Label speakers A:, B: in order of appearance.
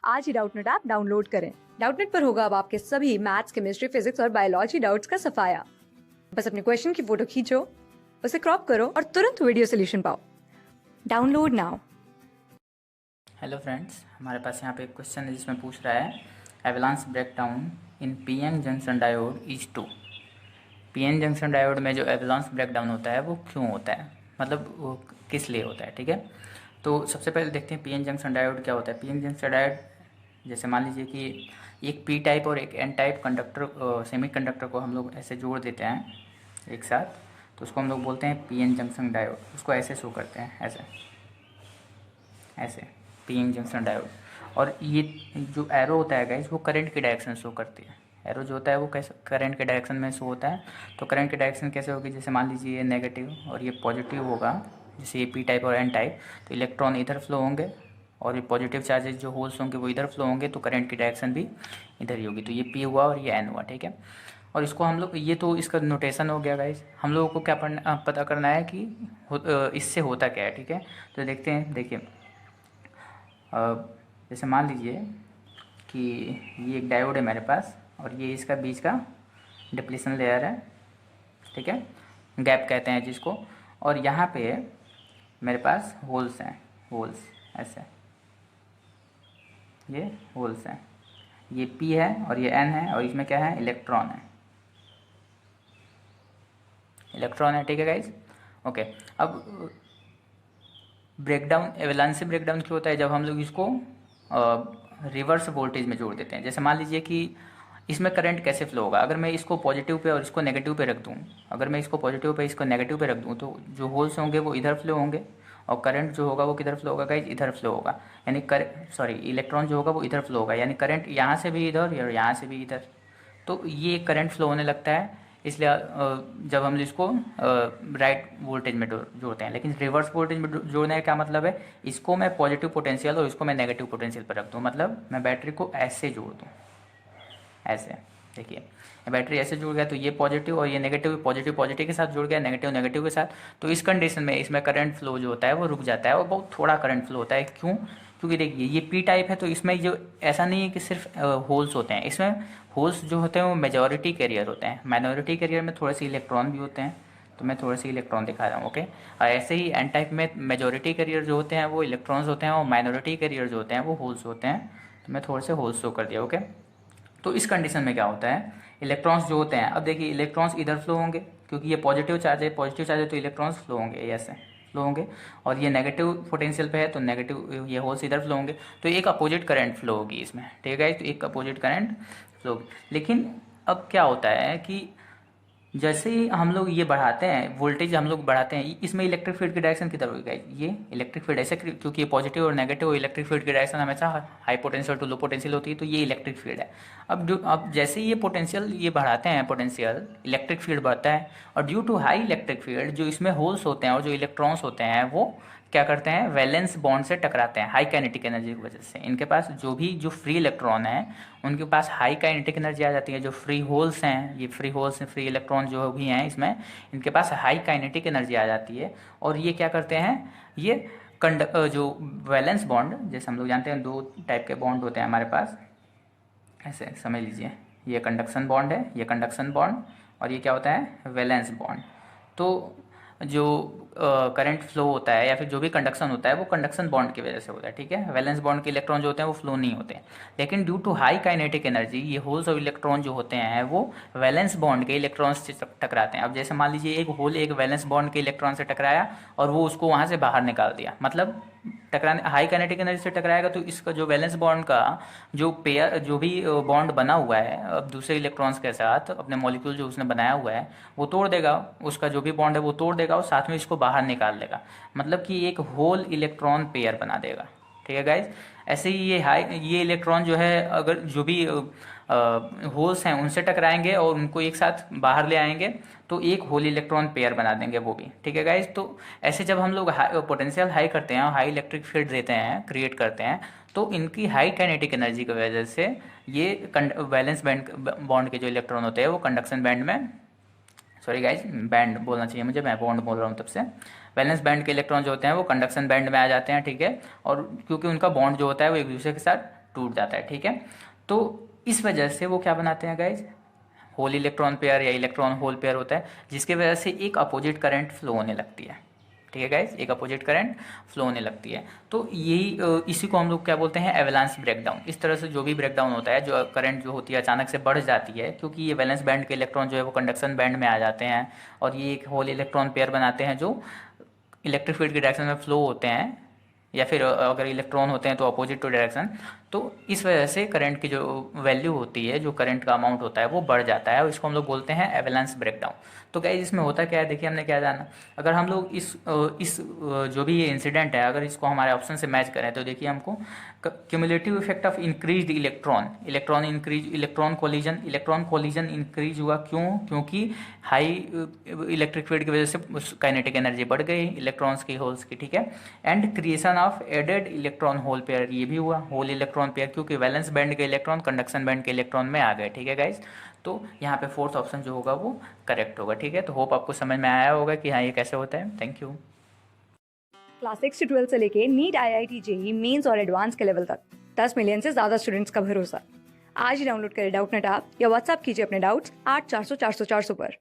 A: आज ही Doubtnut app download करें। Doubtnut पर होगा अब आपके सभी मैथ्स, केमिस्ट्री, फिजिक्स और बायोलॉजी डाउट्स का सफाया। बस अपने क्वेश्चन की फोटो खींचो, उसे क्रॉप करो और तुरंत वीडियो सोल्यूशन पाओ। Download now.
B: हेलो फ्रेंड्स, हमारे पास यहाँ पे एक क्वेश्चन है जिसमें पूछ रहा है avalanche breakdown in PN junction diode is to. PN junction diode में जो एवलांस ब्रेकडाउन होता है वो क्यों होता है, मतलब वो किस लिए होता है। ठीक है, तो सबसे पहले देखते हैं पीएन जंक्शन डायोड क्या होता है। पीएन जंक्शन डायोड जैसे मान लीजिए कि एक पी टाइप और एक N type conductor semiconductor को हम लोग ऐसे जोड़ देते हैं एक साथ, तो उसको हम लोग बोलते हैं पीएन जंक्शन डायोड। उसको ऐसे शो करते हैं, ऐसे ऐसे पीएन जंक्शन डायोड। और ये जो एरो होता है गाइस वो करंट की डायरेक्शन शो करती है। एरो जो होता है वो कैसे करंट के डायरेक्शन में शो होता है। तो करंट की डायरेक्शन कैसे होगी, जैसे मान लीजिए ये नेगेटिव और ये पॉजिटिव होगा, जैसे ये पी टाइप और एन टाइप, तो इलेक्ट्रॉन इधर फ्लो होंगे और ये पॉजिटिव चार्जेस जो होल्स होंगे वो इधर फ्लो होंगे, तो करंट की डायरेक्शन भी इधर ही होगी। तो ये पी हुआ और ये एन हुआ, ठीक है। और इसको हम लोग, ये तो इसका नोटेशन हो गया गाइस। हम लोगों को क्या पता करना है कि इससे होता क्या है, ठीक है। तो देखते हैं, देखिए जैसे मान लीजिए कि ये एक डायोड है मेरे पास और ये इसका बीच का डिप्लीशन लेयर है, ठीक है, गैप कहते हैं जिसको। और यहाँ पे मेरे पास होल्स हैं, होल्स ऐसे, ये होल्स हैं, ये पी है और ये एन है और इसमें क्या है, इलेक्ट्रॉन है, इलेक्ट्रॉन है, ठीक है गाइज। ओके, अब ब्रेकडाउन, एवलांसी ब्रेकडाउन क्यों होता है, जब हम लोग इसको रिवर्स वोल्टेज में जोड़ देते हैं। जैसे मान लीजिए कि इसमें करंट कैसे फ्लो होगा, अगर मैं इसको पॉजिटिव पे और इसको नेगेटिव पे रख दूँ, अगर मैं इसको पॉजिटिव पे इसको नेगेटिव पे रख दूँ, तो जो होल्स होंगे वो इधर फ्लो होंगे और करंट जो होगा वो किधर फ्लो होगा गाइज, इधर फ्लो होगा। यानी इलेक्ट्रॉन जो होगा वो इधर फ्लो होगा, यानी करंट यहाँ से भी इधर और यहाँ से भी इधर, तो ये करंट फ्लो होने लगता है। इसलिए जब हम इसको राइट वोल्टेज में जोड़ते हैं। लेकिन रिवर्स वोल्टेज में जोड़ने का क्या मतलब है, इसको मैं पॉजिटिव पोटेंशियल और इसको मैं नेगेटिव पोटेंशियल पर रख दूँ, मतलब मैं बैटरी को ऐसे जोड़ दूँ, ऐसे। देखिए बैटरी ऐसे जुड़ गया तो ये पॉजिटिव और ये नेगेटिव, पॉजिटिव पॉजिटिव के साथ जुड़ गया, नेगेटिव नेगेटिव के साथ। तो इस कंडीशन में इसमें करंट फ्लो जो होता है वो रुक जाता है और बहुत थोड़ा करंट फ्लो होता है। क्यों, क्योंकि देखिए ये पी टाइप है, तो इसमें जो ऐसा नहीं है कि सिर्फ होल्स होते हैं, इसमें होल्स जो होते हैं वो मेजॉरिटी कैरियर होते हैं। माइनॉरिटी कैरियर में थोड़े से इलेक्ट्रॉन भी होते हैं, तो मैं थोड़े से इलेक्ट्रॉन दिखा रहा हूँ, ओके। और ऐसे ही एन टाइप में मेजॉरिटी कैरियर जो होते हैं वो इलेक्ट्रॉन्स होते हैं और माइनॉरिटी कैरियर जो होते हैं वो होल्स होते हैं। तो मैं थोड़े से होल्स शो कर दिया, ओके। तो इस कंडीशन में क्या होता है, इलेक्ट्रॉन्स जो होते हैं, अब देखिए इलेक्ट्रॉन्स इधर फ्लो होंगे क्योंकि ये पॉजिटिव चार्ज है, पॉजिटिव चार्ज है तो इलेक्ट्रॉन्स फ्लो होंगे, ऐसे फ्लो होंगे। और ये नेगेटिव पोटेंशियल पे है तो नेगेटिव, ये होल्स इधर फ्लो होंगे, तो एक अपोजिट करंट फ्लो होगी इसमें, ठीक है। तो एक अपोजिट करंट फ्लो होगी। लेकिन अब क्या होता है कि जैसे ही हम लोग ये बढ़ाते हैं, वोल्टेज हम लोग बढ़ाते हैं, इसमें इलेक्ट्रिक फील्ड की डायरेक्शन किधर होगी, ये इलेक्ट्रिक फील्ड ऐसे, क्योंकि ये पॉजिटिव और नेगेटिव इलेक्ट्रिक फील्ड की डायरेक्शन हमेशा high potential to low potential होती है, तो ये इलेक्ट्रिक फील्ड है। अब जैसे ही ये पोटेंशियल ये बढ़ाते हैं, पोटेंशियल इलेक्ट्रिक फील्ड बढ़ता है, और due to high electric field जो इसमें होल्स होते हैं और जो इलेक्ट्रॉन्स होते हैं वो क्या करते हैं, वैलेंस बॉन्ड से टकराते हैं हाई काइनेटिक एनर्जी की वजह से। इनके पास जो फ्री इलेक्ट्रॉन है उनके पास हाई काइनेटिक एनर्जी आ जाती है। जो फ्री होल्स हैं, ये फ्री होल्स फ्री इलेक्ट्रॉन जो भी हैं इसमें, इनके पास हाई काइनेटिक एनर्जी आ जाती है। और ये क्या करते हैं, ये जो वैलेंस बॉन्ड, जैसे हम लोग जानते हैं दो टाइप के बॉन्ड होते हैं हमारे पास, ऐसे समझ लीजिए, ये कंडक्शन बॉन्ड है, ये कंडक्शन बॉन्ड, और ये क्या होता है, वैलेंस बॉन्ड। तो जो करंट फ्लो होता है या फिर जो भी कंडक्शन होता है वो कंडक्शन बॉन्ड की वजह से होता है, ठीक है। वैलेंस बॉन्ड के इलेक्ट्रॉन जो होते हैं वो फ्लो नहीं होते। लेकिन due to high kinetic energy ये होल्स और इलेक्ट्रॉन जो होते हैं वो वैलेंस बॉन्ड के इलेक्ट्रॉन से टकराते हैं। अब जैसे मान लीजिए एक होल एक वैलेंस बॉन्ड के इलेक्ट्रॉन से टकराया और वो उसको वहाँ से बाहर निकाल दिया, मतलब टकराने, हाई काइनेटिक एनर्जी से टकराएगा तो इसका जो वैलेंस बॉन्ड का जो पेयर, जो भी बॉन्ड बना हुआ है अब दूसरे इलेक्ट्रॉन्स के साथ, अपने मॉलिक्यूल जो उसने बनाया हुआ है वो तोड़ देगा, उसका जो भी बॉन्ड है वो तोड़ देगा और साथ में इसको बाहर निकाल देगा, मतलब कि एक होल इलेक्ट्रॉन पेयर बना देगा, ठीक है गाइज। ऐसे ही ये इलेक्ट्रॉन जो है अगर जो भी होल्स हैं उनसे टकराएंगे और उनको एक साथ बाहर ले आएंगे तो एक होल इलेक्ट्रॉन पेयर बना देंगे वो भी, ठीक है गाइज। तो ऐसे जब हम लोग पोटेंशियल हाई करते हैं और हाई इलेक्ट्रिक फील्ड देते हैं, क्रिएट करते हैं, तो इनकी हाई काइनेटिक एनर्जी की वजह से ये वैलेंस बैंड बॉन्ड के जो इलेक्ट्रॉन होते हैं वो कंडक्शन बैंड में, सॉरी गाइज बैंड बोलना चाहिए मुझे, मैं बॉन्ड बोल रहा हूँ तब से, वैलेंस बैंड के इलेक्ट्रॉन जो होते हैं वो कंडक्शन बैंड में आ जाते हैं, ठीक है। और क्योंकि उनका बॉन्ड जो होता है वो एक दूसरे के साथ टूट जाता है, ठीक है। तो इस वजह से वो क्या बनाते हैं गाइज, होल इलेक्ट्रॉन पेयर या इलेक्ट्रॉन होल पेयर होता है, जिसके वजह से एक अपोजिट करंट फ्लो होने लगती है, ठीक है गाइज, एक अपोजिट करंट फ्लो होने लगती है। तो यही इसी को हम लोग क्या बोलते हैं, एवलांस ब्रेकडाउन। इस तरह से जो भी ब्रेकडाउन होता है, जो करंट जो होती है अचानक से बढ़ जाती है, क्योंकि ये वैलेंस बैंड के इलेक्ट्रॉन जो है वो कंडक्शन बैंड में आ जाते हैं और ये एक होल इलेक्ट्रॉन पेयर बनाते हैं जो इलेक्ट्रिक फील्ड की डायरेक्शन में फ्लो होते हैं, या फिर अगर इलेक्ट्रॉन होते हैं तो अपोजिट टू डायरेक्शन। तो इस वजह से करंट की जो वैल्यू होती है, जो करंट का अमाउंट होता है वो बढ़ जाता है और इसको हम लोग बोलते हैं एवलांस ब्रेकडाउन। तो गाइस इसमें होता क्या है, देखिए हमने क्या जाना, अगर हम लोग इस जो भी ये इंसिडेंट है अगर इसको हमारे ऑप्शन से मैच करें तो देखिए हमको cumulative effect of increased electron collision increase हुआ। क्यों? क्योंकि हाई इलेक्ट्रिक फील्ड की वजह से काइनेटिक एनर्जी बढ़ गई इलेक्ट्रॉन्स की, होल्स की, ठीक है। And creation of added electron hole pair, ये भी हुआ, होल इलेक्ट्रॉन पेयर, क्योंकि वैलेंस बैंड के इलेक्ट्रॉन कंडक्शन बैंड के इलेक्ट्रॉन में आ गए, ठीक है गाइज। तो यहाँ पे फोर्थ ऑप्शन जो होगा वो करेक्ट होगा, ठीक है। तो होप आपको समझ में आया होगा कि हाँ ये कैसे होता है। Thank you.
A: क्लास 6 से 12 से लेके नीट, IIT, JEE मेंस और एडवांस के लेवल तक 10 मिलियन से ज़्यादा स्टूडेंट्स का भरोसा। आज ही डाउनलोड करें डाउटनेट ऐप या व्हाट्सएप कीजिए अपने डाउट्स 8400 400 400 पर।